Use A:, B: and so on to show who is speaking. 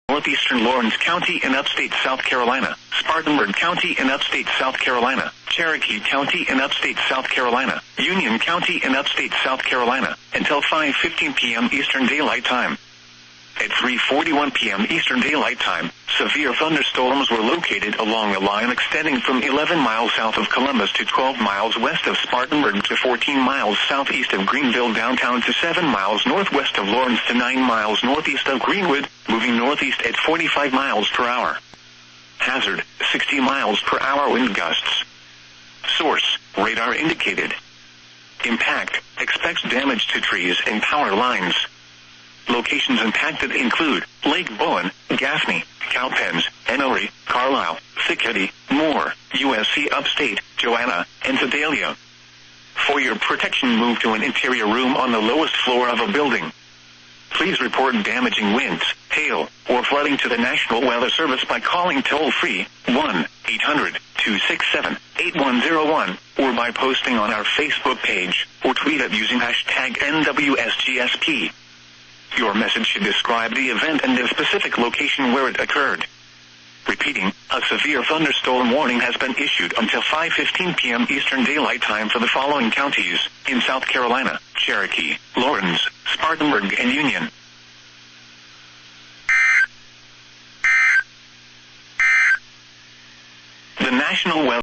A: northeastern Lawrence County in upstate South Carolina, Spartanburg County in upstate South Carolina, Cherokee County in upstate South Carolina, Union County in upstate South Carolina, until 5:15 p.m. Eastern Daylight Time. At 3:41 p.m. Eastern Daylight Time, severe thunderstorms were located along a line extending from 11 miles south of Columbus to 12 miles west of Spartanburg to 14 miles southeast of Greenville downtown to 7 miles northwest of Lawrence to 9 miles northeast of Greenwood, moving northeast at 45 miles per hour. Hazard, 60 miles per hour wind gusts. Source, radar indicated. Impact, expects damage to trees and power lines. Locations impacted include Lake Bowen, Gaffney, Cowpens, Enory, Carlisle, Thickety, Moore, USC Upstate, Joanna, and Sedalia. For your protection, move to an interior room on the lowest floor of a building. Please report damaging winds, hail, or flooding to the National Weather Service by calling toll-free 1-800-267-8101 or by posting on our Facebook page or tweet it using hashtag NWSGSP. Your message should describe the event and the specific location where it occurred. Repeating, a severe thunderstorm warning has been issued until 5:15 p.m. Eastern Daylight Time for the following counties in South Carolina: Cherokee, Lawrence, Spartanburg, and Union.